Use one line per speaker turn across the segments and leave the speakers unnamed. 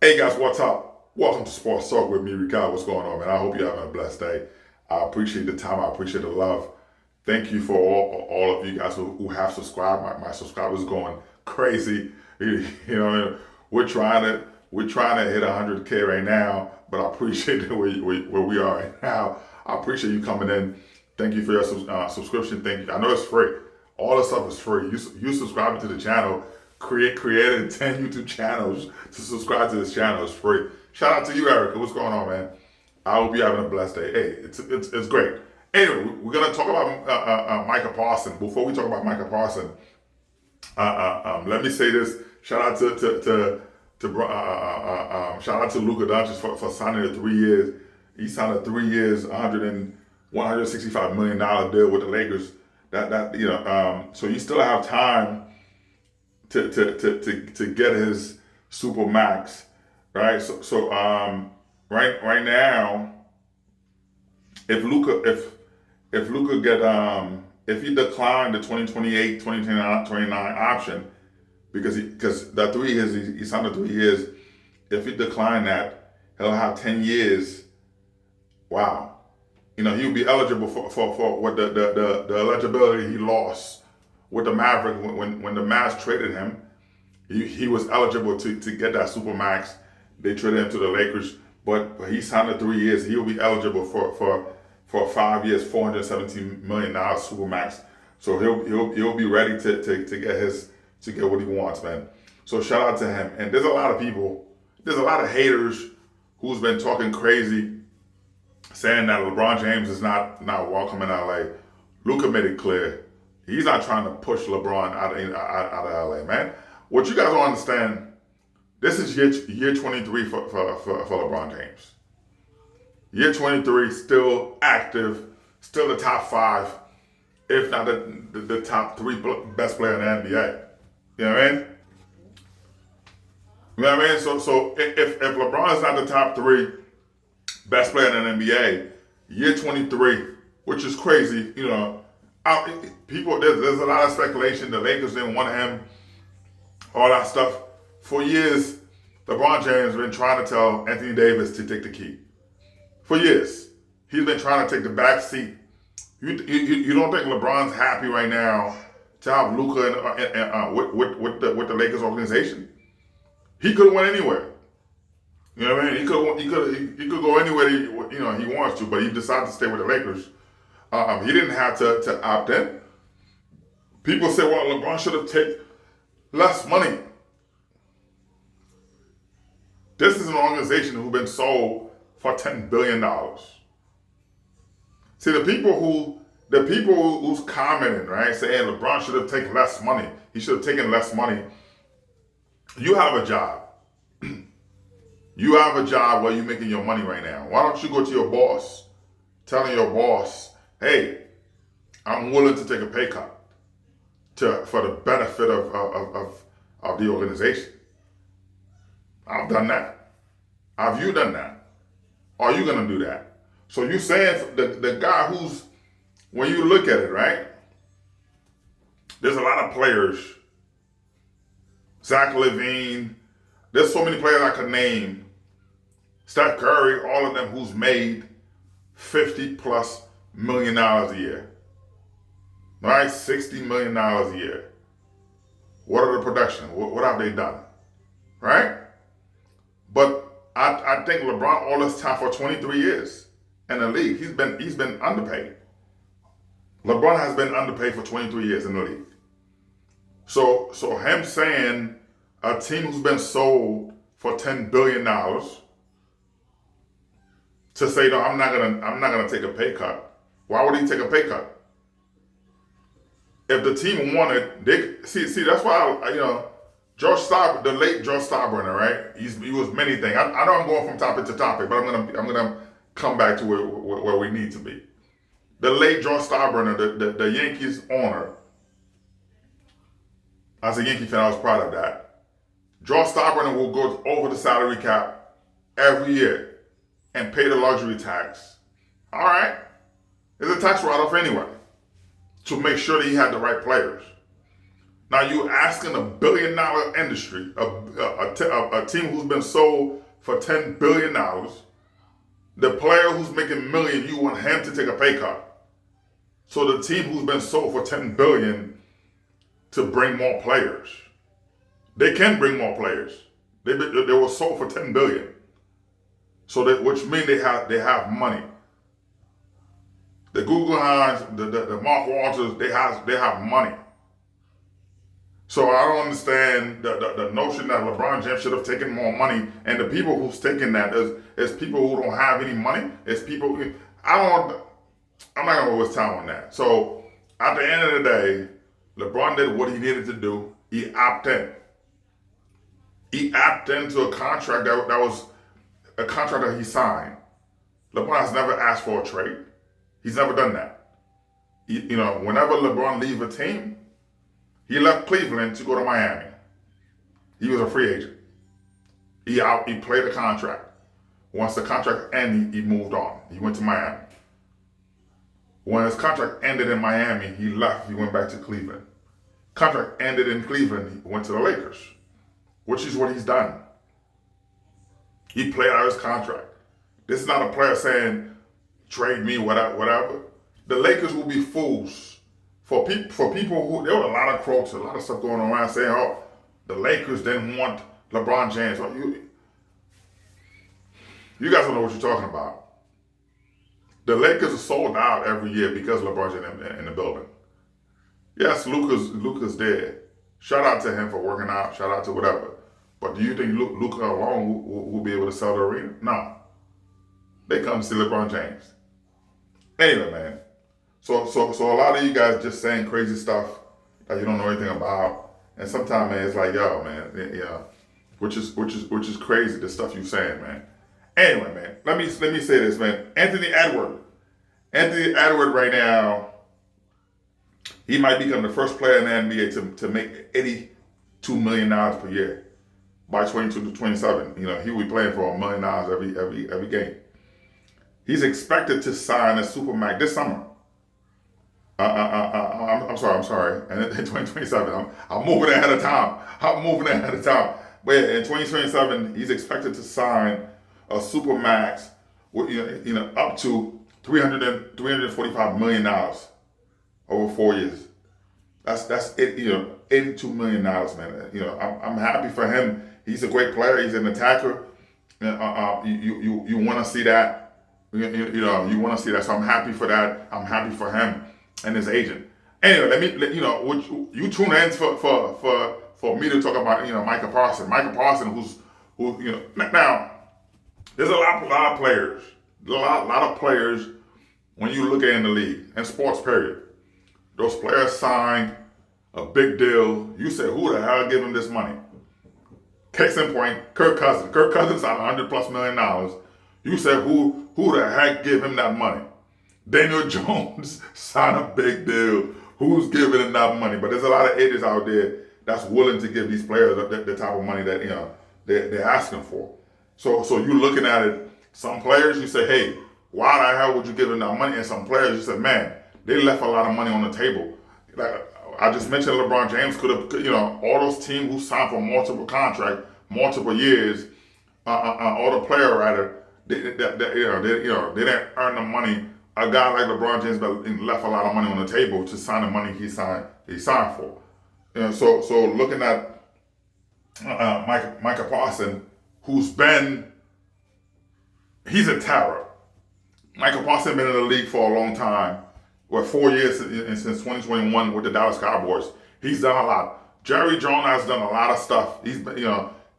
Hey guys, what's up? Welcome to Sports Talk with me, Ricardo. What's going on, man? I hope you're having a blessed day. I appreciate the time. I appreciate the love. Thank you for all of you guys who have subscribed. My subscribers going crazy. You know, we're trying to hit 100K right now, but I appreciate where we are right now. I appreciate you coming in. Thank you for your subscription. Thank you. I know it's free. All the stuff is free. You subscribing to the channel. Created 10 YouTube channels to subscribe to this channel. It's free. Shout out to you, Erica. What's going on, man? I hope you're having a blessed day. Hey, it's great. Anyway, we're gonna talk about Micah Parsons. Before we talk about Micah Parsons, let me say this. Shout out shout out to Luka Doncic for signing a 3 years. He signed a 3 years, $165 million deal with the Lakers. So you still have time to get his super max, right? Right now, if Luka if he declined the 2028, 2029 option because that 3 years he signed the 3 years, if he declined that, he'll have 10 years. Wow, he'll be eligible for what the eligibility he lost with the Maverick when the Mavs traded him. He was eligible to get that supermax. They traded him to the Lakers, but he signed the 3 years. He'll be eligible for 5 years, $417 million supermax. So he'll be ready to get what he wants, man. So shout out to him. And there's a lot of haters who's been talking crazy, saying that LeBron James is not welcome in LA. Luka made it clear. He's not trying to push LeBron out of LA, man. What you guys don't understand, this is year 23 for LeBron James. Year 23, still active, still the top 5, if not the top 3 best player in the NBA. You know what I mean? You know what I mean? So if LeBron is not the top 3 best player in the NBA, year 23, which is crazy, there's a lot of speculation. The Lakers didn't want him, all that stuff. For years, LeBron James has been trying to tell Anthony Davis to take the key. For years, he's been trying to take the back seat. You don't think LeBron's happy right now to have Luka with the Lakers organization? He could have went anywhere. You know what I mean? He could go anywhere he wants to, but he decided to stay with the Lakers. He didn't have to opt in. People say, well, LeBron should have taken less money. This is an organization who's been sold for $10 billion. See, the people who's commenting, right, saying LeBron should have taken less money. He should have taken less money. You have a job. You have a job where you're making your money right now. Why don't you go to your boss, telling your boss, hey, I'm willing to take a pay cut for the benefit of the organization. I've done that. Have you done that? Are you going to do that? So you're saying the guy who's, when you look at it, right, there's a lot of players. Zach LaVine, there's so many players I could name. Steph Curry, all of them who's made $50+ million a year. Right? $60 million a year. What are the production? What have they done? Right? But I think LeBron all this time for 23 years in the league, he's been underpaid. LeBron has been underpaid for 23 years in the league. So him saying a team who's been sold for $10 billion to say, no, I'm not gonna take a pay cut. Why would he take a pay cut? If the team wanted, they see. That's why the late George Steinbrenner, right? He was many things. I know I'm going from topic to topic, but I'm gonna come back to where we need to be. The late George Steinbrenner, the Yankees owner. As a Yankee fan, I was proud of that. George Steinbrenner will go over the salary cap every year and pay the luxury tax. All right, it's a tax write-off anyway, to make sure that he had the right players. Now you're asking $1 billion industry, a team who's been sold for $10 billion, the player who's making million, you want him to take a pay cut. So the team who's been sold for $10 billion to bring more players. They can bring more players. They were sold for $10 billion. So that, which means they have money. The Guggenheims, the Mark Walters, they have money. So I don't understand the notion that LeBron James should have taken more money, and the people who's taking that is people who don't have any money. It's people. I'm not gonna waste time on that. So at the end of the day, LeBron did what he needed to do. He opted in. He opted into a contract that was a contract that he signed. LeBron has never asked for a trade. He's never done that. Whenever LeBron leaves a team, he left Cleveland to go to Miami. He was a free agent. He played a contract. Once the contract ended, he moved on. He went to Miami. When his contract ended in Miami, he left. He went back to Cleveland. Contract ended in Cleveland. He went to the Lakers, which is what he's done. He played out his contract. This is not a player saying, trade me, whatever. The Lakers will be fools. For people who, there were a lot of quotes, a lot of stuff going around saying, oh, the Lakers didn't want LeBron James. You guys don't know what you're talking about. The Lakers are sold out every year because LeBron's in the building. Yes, Luka's there. Shout out to him for working out. Shout out to whatever. But do you think Luka alone will be able to sell the arena? No. They come to see LeBron James. Anyway, man. So a lot of you guys just saying crazy stuff that you don't know anything about, and sometimes, man, it's like, yo, man, yeah, which is crazy, the stuff you're saying, man. Anyway, man, let me say this, man. Anthony Edwards right now, he might become the first player in the NBA to make $82 million per year by 22 to 27. He will be playing for $1 million every game. He's expected to sign a Supermax this summer. I'm sorry. And in 2027, I'm moving ahead of time. But yeah, in 2027, he's expected to sign a Supermax with up to $345 million over 4 years. That's it. $82 million, man. I'm happy for him. He's a great player. He's an attacker. You want to see that. You want to see that. So I'm happy for that. I'm happy for him and his agent. Anyway, you tune in for me to talk about Micah Parsons. Micah Parsons, now there's a lot of players, a lot of players when you look at in the league and sports period. Those players sign a big deal. You say, who the hell gave him this money? Case in point, Kirk Cousins. Kirk Cousins signed $100+ million. You said, who the heck gave him that money? Daniel Jones signed a big deal. Who's giving him that money? But there's a lot of idiots out there that's willing to give these players the type of money that they're asking for. So you're looking at it. Some players you say, hey, why the hell would you give them that money? And some players you say, man, they left a lot of money on the table. Like I just mentioned, LeBron James could have, all those teams who signed for multiple contracts, multiple years, or the player rather, they didn't earn the money. A guy like LeBron James left a lot of money on the table to sign the money he signed for. So looking at Micah Parsons, he's a terror. Micah Parsons been in the league for a long time. 4 years since 2021 with the Dallas Cowboys. He's done a lot. Jerry Jones has done a lot of stuff.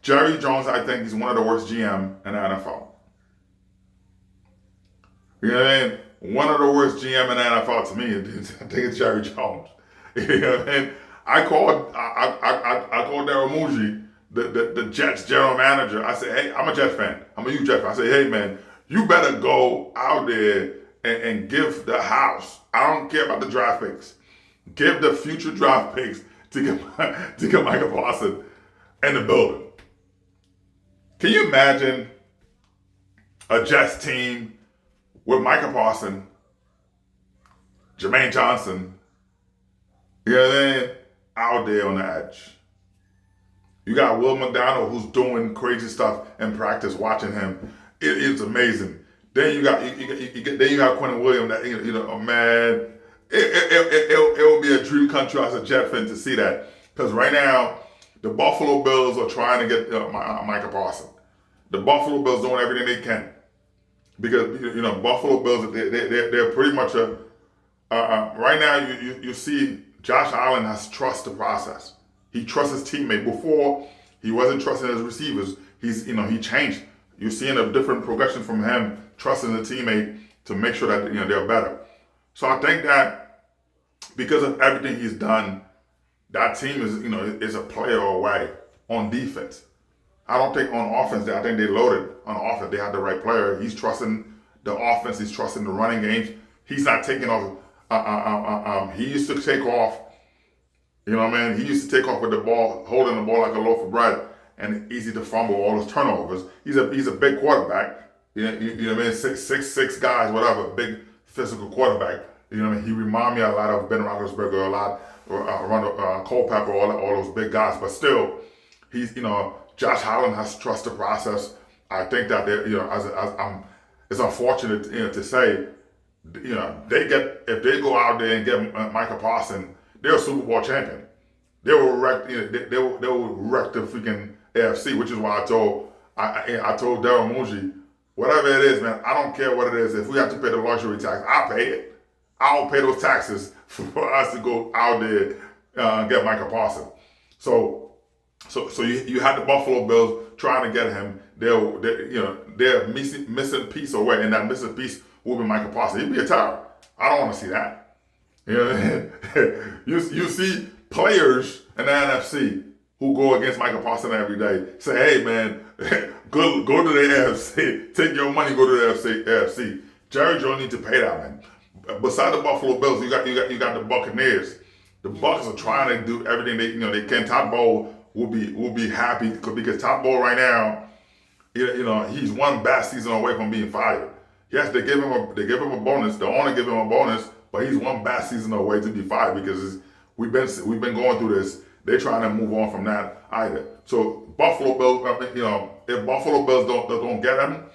Jerry Jones, I think, he's one of the worst GM in the NFL. You know what I mean? One of the worst GM in the NFL to me, I think it's Jerry Jones. You know what I mean? I called Daryl Muji, the Jets general manager. I said, hey, I'm a Jets fan. I'm a huge Jets fan. I said, hey man, you better go out there and give the house. I don't care about the draft picks. Give the future draft picks to get Micah Parsons in the building. Can you imagine a Jets team with Micah Parsons, Jermaine Johnson, you know what I mean? out there on the edge. You got Will McDonald who's doing crazy stuff in practice. Watching him, it is amazing. Then you got Quentin Williams. That man, it will be a dream come true as a Jet fan to see that, because right now the Buffalo Bills are trying to get Micah Parsons. The Buffalo Bills doing everything they can, because Buffalo Bills they're pretty much a right now. You see Josh Allen has trust the process. He trusts his teammate. Before, he wasn't trusting his receivers. He changed. You're seeing a different progression from him trusting the teammate to make sure that they're better. So I think that because of everything he's done, that team is a player away on defense. I don't think on offense. I think they loaded on offense. They had the right player. He's trusting the offense. He's trusting the running games. He's not taking off. He used to take off. You know what I mean? He used to take off with the ball, holding the ball like a loaf of bread, and easy to fumble all those turnovers. He's a big quarterback. You know what I mean? Six guys, whatever, big physical quarterback. You know what I mean? He reminds me a lot of Ben Roethlisberger, a lot around Culpepper, all those big guys. But still, he's Josh Allen has to trust the process. I think that it's unfortunate to say, if they go out there and get Micah Parsons, they're a Super Bowl champion. They will wreck. They will wreck the freaking AFC, which is why I told Daryl Mooney, whatever it is, man, I don't care what it is. If we have to pay the luxury tax, I'll pay it. I'll pay those taxes for us to go out there and get Micah Parsons. So you had the Buffalo Bills trying to get him. They're missing piece away, and that missing piece will be Micah Parsons. He'd be a terror. I don't want to see that. You see players in the NFC who go against Micah Parsons every day. Say, hey man, go to the AFC. Take your money, go to the AFC. Jerry Jones needs to pay that, man. Beside the Buffalo Bills, you got the Buccaneers. The Bucs are trying to do everything they can. Todd Bowles will be happy because Todd Bowles right now, he's one bad season away from being fired. Yes, they give him a bonus. The owner give him a bonus. But he's one bad season away to be fired because we've been going through this. They're trying to move on from that either. So Buffalo Bills, if Buffalo Bills don't get him,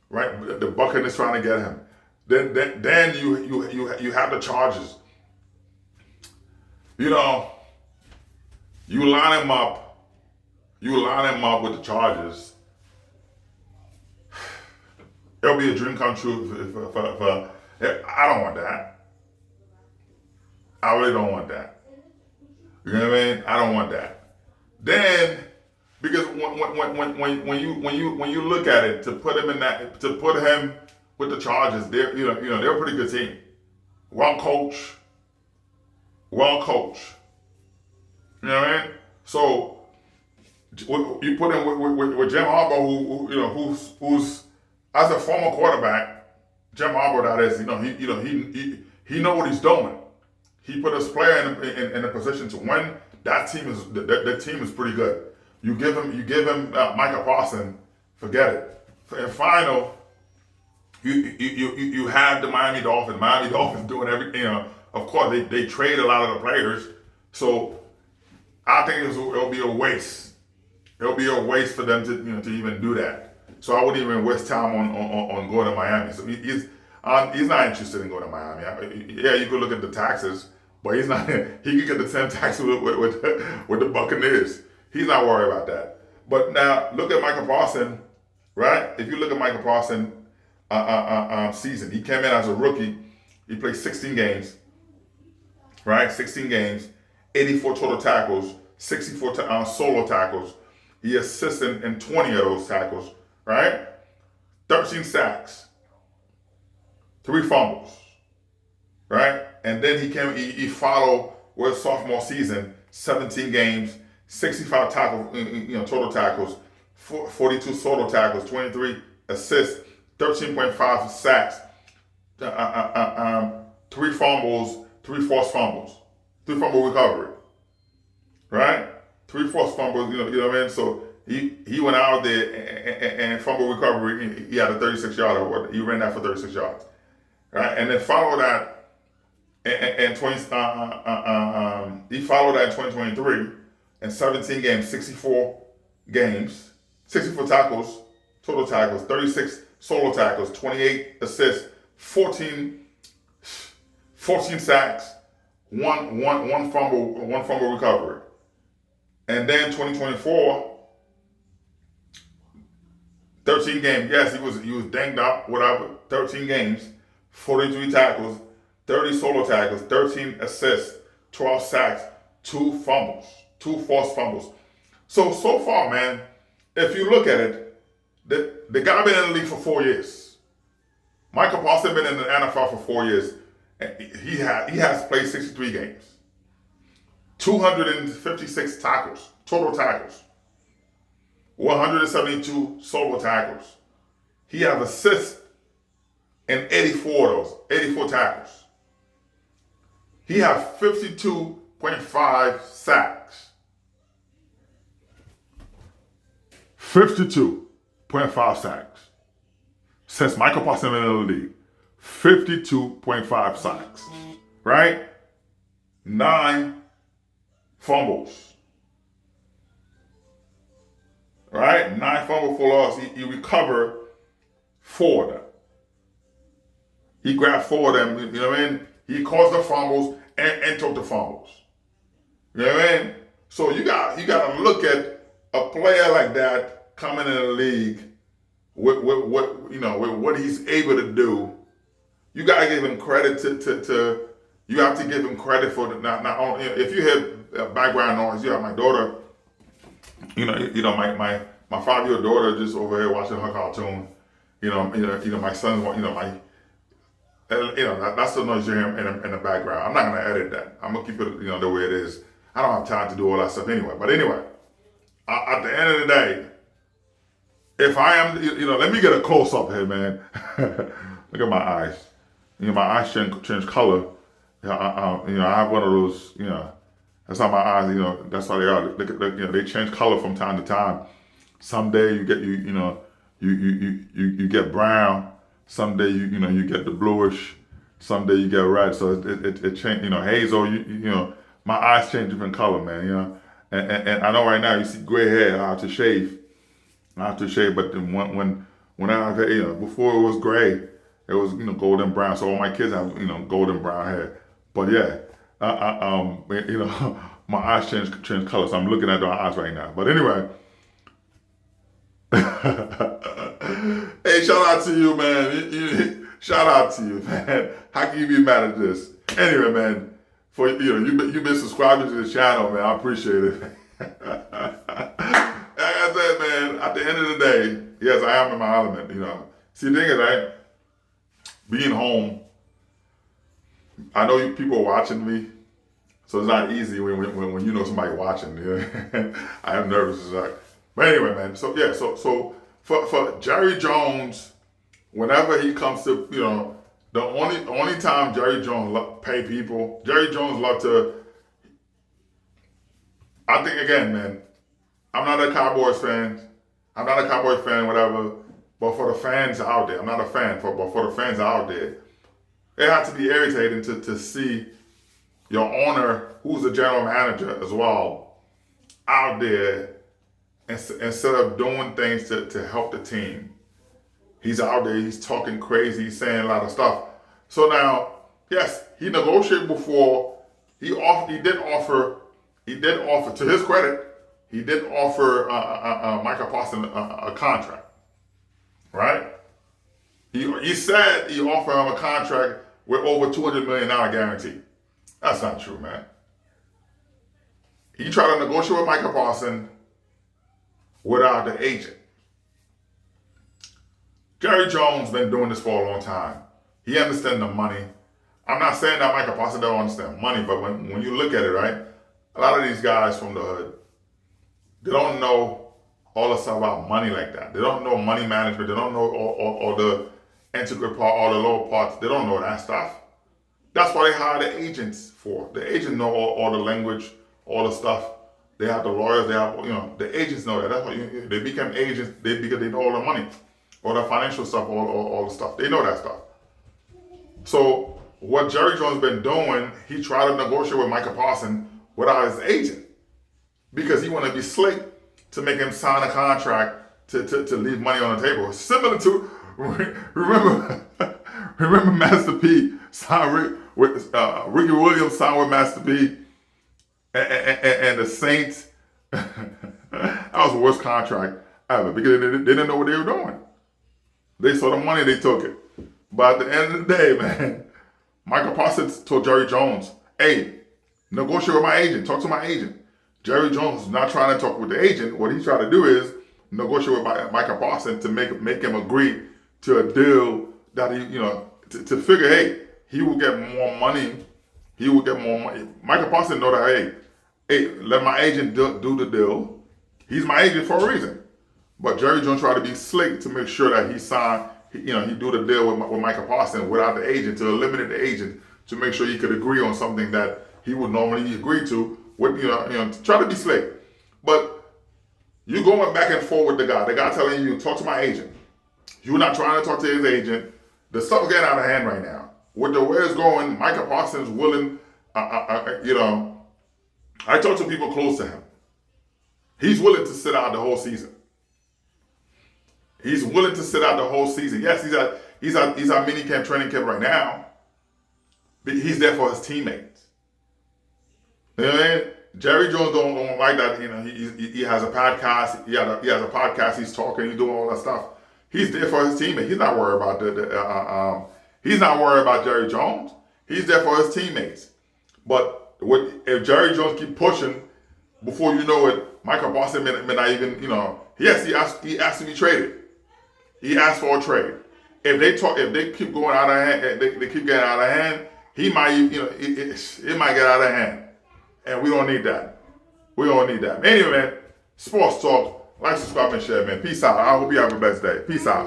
right? The Buccaneers trying to get him. Then you have the Chargers. You line him up. You line him up with the Chargers. It'll be a dream come true. I don't want that. I really don't want that. You know what I mean? I don't want that. Then, because when you look at it, to put him with the Chargers, they're a pretty good team. Well coached. You know what I mean? So you put him with Jim Harbaugh, who's as a former quarterback, Jim Harbaugh, that is, he know what he's doing. He put his player in a position to win. That team is pretty good. You give him Micah Parsons, forget it. In final, you have the Miami Dolphins. Miami Dolphins doing everything. Of course, they trade a lot of the players, so I think it'll be a waste. It'll be a waste for them to even do that. So I wouldn't even waste time on going to Miami. So he's not interested in going to Miami. Yeah, you could look at the taxes. But he's not. He could get the same tax with the Buccaneers. He's not worried about that. But now look at Micah Parsons, right? If you look at Micah Parsons' season, he came in as a rookie. He played 16 games, right? 16 games, 84 total tackles, 64 solo tackles. He assisted in 20 of those tackles, right? 13 sacks, 3 fumbles, right? And then he followed with sophomore season, 17 games, 65 tackles, total tackles, 42 solo tackles, 23 assists, 13.5 sacks, 3 fumbles, 3 forced fumbles, 3 fumble recovery, right? 3 forced fumbles, you know what I mean? So he went out there and fumble recovery, he had a 36-yarder, he ran that for 36 yards, right? And then follow that and 20. He followed that in 2023 in 17 games, 64 games, 64 tackles, total tackles, 36 solo tackles, 28 assists, 14 sacks, one fumble recovery. And then 2024, 13 games. Yes, he was dinged up, whatever. 13 games, 43 tackles, 30 solo tackles, 13 assists, 12 sacks, 2 fumbles, 2 forced fumbles. So far, man, if you look at it, the guy been in the league for 4 years. Micah Parsons been in the NFL for 4 years. He has played 63 games, 256 tackles, total tackles, 172 solo tackles. He has assists in 84 of those, 84 tackles. He has 52.5 sacks. 52.5 sacks. Since Micah Parsons been in the league, 52.5 sacks. Right? 9 fumbles. Right? 9 fumbles for loss. He recovered 4 of them. He grabbed 4 of them, you know what I mean? He caused the fumbles and took the fumbles. You know what I mean? So you got to look at a player like that coming in the league with what he's able to do. You got to give him credit to you have to give him credit for the, not only, if you hear background noise, you have my daughter, my 5-year-old daughter just over here watching her cartoon. My son's, that's the noise you hear in the background. I'm not gonna edit that. I'm gonna keep it, the way it is. I don't have time to do all that stuff anyway. But anyway, at the end of the day, if I am, let me get a close up here, man. Look at my eyes. My eyes change color. I have one of those. That's how my eyes. That's how they are. Look, they change color from time to time. Someday you get you get brown. Someday you get the bluish. Someday you get red. So it change. Hazel. My eyes change different color, man. And I know right now you see gray hair. I have to shave. But then when I have before it was gray, it was golden brown. So all my kids have golden brown hair. But yeah, my eyes change color. So I'm looking at their eyes right now. But anyway. Hey, shout out to you, man. Shout out to you, man. How can you be mad at this? Anyway, man, for you've been subscribing to the channel, man. I appreciate it. Like I said, man, at the end of the day, yes, I am in my element. See, the thing is, right? Being home, I know people are watching me, so it's not easy when you know somebody watching. I am nervous as heck. But anyway, man. So yeah, so for Jerry Jones, whenever he comes to the only time Jerry Jones pay people, Jerry Jones love to. I think again, man. I'm not a Cowboys fan. Whatever. But for the fans out there, I'm not a fan. But for the fans out there, it has to be irritating to see your owner, who's the general manager as well, out there. Instead of doing things to help the team, he's out there, he's talking crazy, he's saying a lot of stuff. So now, yes, he negotiated before. He did offer, to his credit, he did offer Micah Parsons a contract, right? He said he offered him a contract with over $200 million guarantee. That's not true, man. He tried to negotiate with Micah Parsons without the agent. Jerry Jones been doing this for a long time. He understands the money. I'm not saying that Micah Parsons don't understand money, but when you look at it, right, a lot of these guys from the hood, they don't know all the stuff about money like that. They don't know money management. They don't know all the intricate part, all the lower parts. They don't know that stuff. That's why they hire the agents for. The agents know all the language, all the stuff. They have the lawyers, they have, the agents know that. That's why they become agents because they know all the money, all the financial stuff, all the stuff. They know that stuff. So what Jerry Jones been doing, he tried to negotiate with Micah Parsons without his agent because he wanted to be slick to make him sign a contract to leave money on the table. Similar to, remember Master P signed Ricky Williams signed with Master P and the Saints. That was the worst contract ever because they didn't know what they were doing. They saw the money, they took it. But at the end of the day, man, Micah Parsons told Jerry Jones, hey, negotiate with my agent. Talk to my agent. Jerry Jones is not trying to talk with the agent. What he's trying to do is negotiate with Micah Parsons to make him agree to a deal that to figure, hey, he will get more money. He will get more money. Micah Parsons know that, hey, let my agent do the deal. He's my agent for a reason. But Jerry Jones tried to be slick to make sure that he signed, he do the deal with Micah Parsons without the agent, to eliminate the agent, to make sure he could agree on something that he would normally agree to, with try to be slick. But you going back and forth with the guy telling you, talk to my agent. You're not trying to talk to his agent. The stuff is getting out of hand right now. With the way it's going, Micah Parsons willing, I talk to people close to him. He's willing to sit out the whole season. He's willing to sit out the whole season. Yes, he's at mini camp, training camp right now. But he's there for his teammates. You know what I mean? Jerry Jones don't like that. He has a podcast. He has a podcast. He's talking. He's doing all that stuff. He's there for his teammates. He's not worried about he's not worried about Jerry Jones. He's there for his teammates. But if Jerry Jones keep pushing, before you know it, Micah Parsons may not even, yes, he asked to be traded. He asked for a trade. If they keep going out of hand, they keep getting out of hand, he might, it might get out of hand. And we don't need that. We don't need that. Anyway, man, sports talk. Like, subscribe, and share, man. Peace out. I hope you have a blessed day. Peace out.